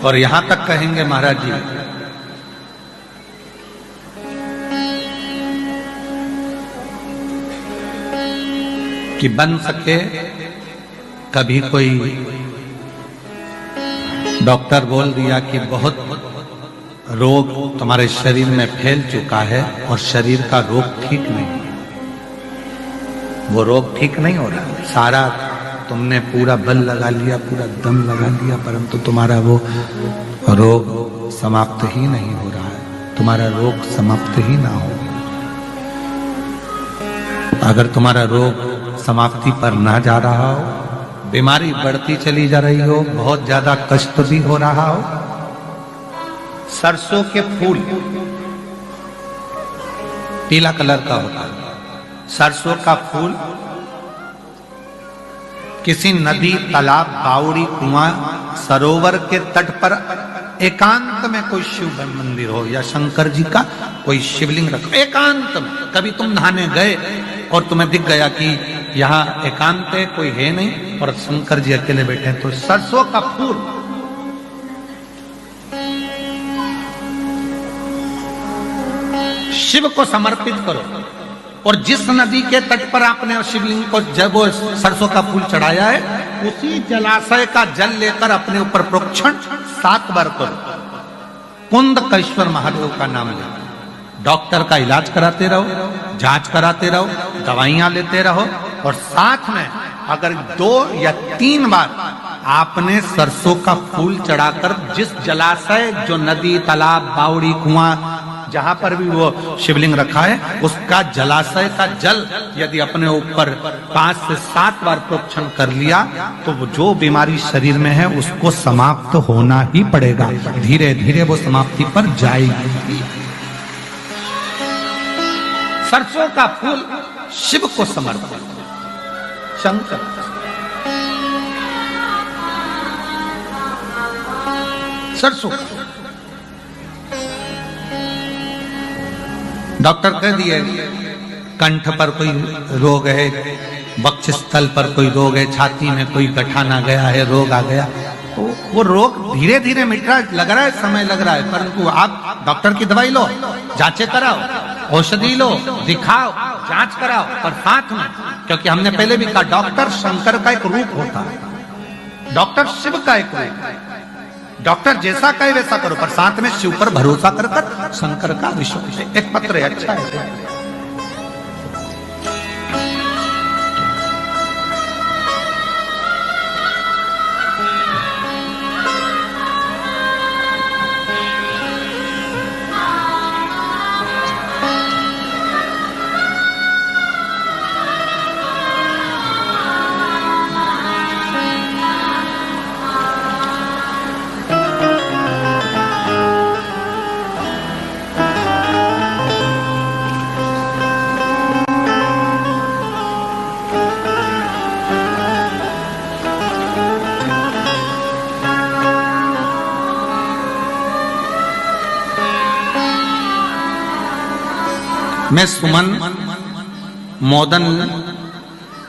और यहां तक कहेंगे महाराज जी कि बन सके कभी कोई डॉक्टर बोल दिया कि बहुत रोग तुम्हारे शरीर में फैल चुका है और शरीर का रोग ठीक नहीं है, वो रोग ठीक नहीं हो रहा, सारा तुमने पूरा बल लगा लिया, पूरा दम लगा लिया, परंतु तुम्हारा वो रोग समाप्त ही नहीं हो रहा है, तुम्हारा रोग समाप्त ही ना हो। अगर तुम्हारा रोग समाप्ति पर ना जा रहा हो, बीमारी बढ़ती चली जा रही हो, बहुत ज्यादा कष्ट भी हो रहा हो, सरसों के फूल पीला कलर का होता है, सरसों का फूल किसी नदी, तालाब, बावड़ी, कुआं, सरोवर के तट पर एकांत में कोई शिव मंदिर हो या शंकर जी का कोई शिवलिंग रखो, एकांत में। कभी तुम नहाने गए और तुम्हें दिख गया कि यहाँ एकांत है, कोई है नहीं और शंकर जी अकेले बैठे हैं, तो सरसों का फूल शिव को समर्पित करो। और जिस नदी के तट पर आपने शिवलिंग को जब वो सरसों का फूल चढ़ाया है, उसी जलाशय का जल लेकर अपने ऊपर प्रोक्षण 7 बार करो। कुंदकेश्वर महादेव का नाम लो, डॉक्टर का इलाज कराते रहो, जांच कराते रहो, दवाइयां लेते रहो, और साथ में अगर 2 या 3 बार आपने सरसों का फूल चढ़ाकर जिस जलाशय, जो नदी, तालाब, बावड़ी, कुआं, जहां पर भी वो शिवलिंग रखा है, उसका जलाशय का जल यदि अपने ऊपर 5 से 7 बार प्रोक्षण कर लिया, तो वो जो बीमारी शरीर में है उसको समाप्त होना ही पड़ेगा, धीरे धीरे वो समाप्ति पर जाएगी। सरसों का फूल शिव को समर्पित, शंकर। सरसों डॉक्टर कह दिए कंठ पर कोई रोग है, वक्षस्थल पर कोई रोग है, छाती में कोई गठान आ गया है, रोग आ गया, तो वो रोग धीरे धीरे मिट रहा है, लग रहा है समय लग रहा है, परंतु आप डॉक्टर की दवाई लो, जांचें कराओ, औषधि लो, दिखाओ, जांच कराओ, पर साथ में, क्योंकि हमने पहले भी कहा डॉक्टर शंकर का एक रूप होता है, डॉक्टर शिव का एक रूप है, डॉक्टर जैसा कहे वैसा करो, पर साथ में शिव पर भरोसा कर शंकर का विश्वास। एक पत्र है, अच्छा है। मैं सुमन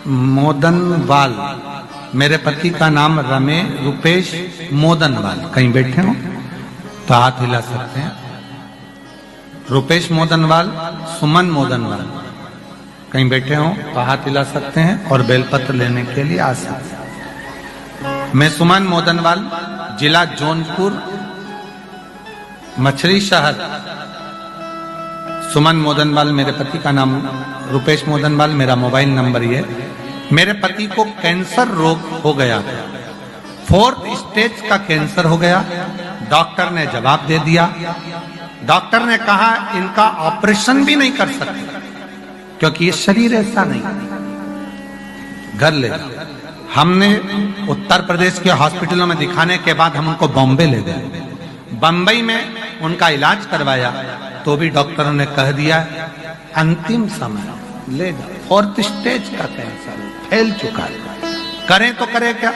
मोदनवाल, मेरे पति का नाम रुपेश मोदनवाल, कहीं बैठे हो तो हाथ हिला सकते हैं। रुपेश मोदनवाल, सुमन मोदनवाल, कहीं बैठे हो तो हाथ हिला सकते हैं और बेलपत्र लेने के लिए आ सकते हैं। मैं सुमन मोदनवाल, जिला जौनपुर, मछली शहर। सुमन मोदनवाल मेरे पति का नाम, रुपेश मोदनवाल मेरा मोबाइल नंबर ये। मेरे पति को कैंसर रोग हो गया, 4th स्टेज का कैंसर हो गया। डॉक्टर ने जवाब दे दिया, डॉक्टर ने कहा इनका ऑपरेशन भी नहीं कर सकते क्योंकि ये शरीर ऐसा नहीं, घर ले जाओ। हमने उत्तर प्रदेश के हॉस्पिटलों में दिखाने के बाद हम उनको बॉम्बे ले गए, बंबई में उनका इलाज करवाया, तो भी डॉक्टरों ने कह दिया अंतिम समय ले जाओ, 4th स्टेज का कैंसर फैल चुका है, करें तो करें क्या।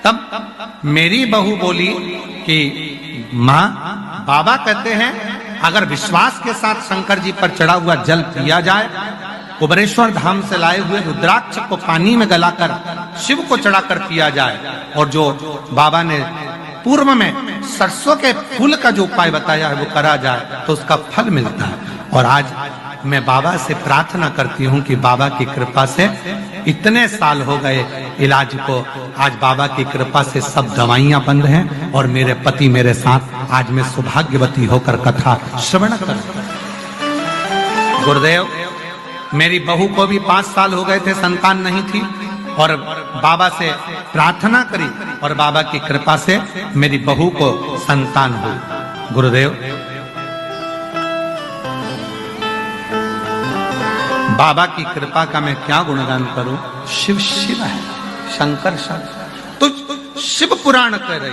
तब मेरी बहू बोली कि माँ, बाबा कहते हैं अगर विश्वास के साथ शंकर जी पर चढ़ा हुआ जल पिया जाए, कुबरेश्वर धाम से लाए हुए रुद्राक्ष को पानी में गलाकर शिव को चढ़ाकर पिया जाए, और जो बाबा ने पूर्व में सरसों के फूल का जो उपाय बताया है वो करा जाए तो उसका फल मिलता है। और आज मैं बाबा से प्रार्थना करती हूँ कि बाबा की कृपा से इतने साल हो गए इलाज को, आज बाबा की कृपा से सब दवाइयां बंद हैं और मेरे पति मेरे साथ आज मैं सौभाग्यवती होकर कथा श्रवण कर। गुरुदेव, मेरी बहू को भी 5 साल हो गए थे, संतान नहीं थी, और बाबा से प्रार्थना करी और बाबा की कृपा से मेरी बहू को संतान हुई। गुरुदेव, बाबा की कृपा का मैं क्या गुणगान करूं। शिव शिव है, शंकर शंकर। तो शिव पुराण कह रही,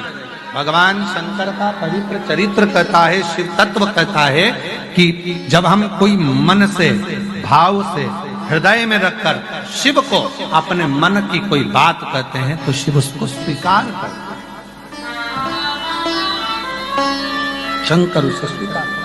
भगवान शंकर का पवित्र चरित्र कहता है, शिव तत्व कहता है कि जब हम कोई मन से, भाव से, हृदय में रखकर शिव को अपने मन की कोई बात कहते हैं तो शिव उसको स्वीकार करते हैं, शंकर उसको स्वीकार।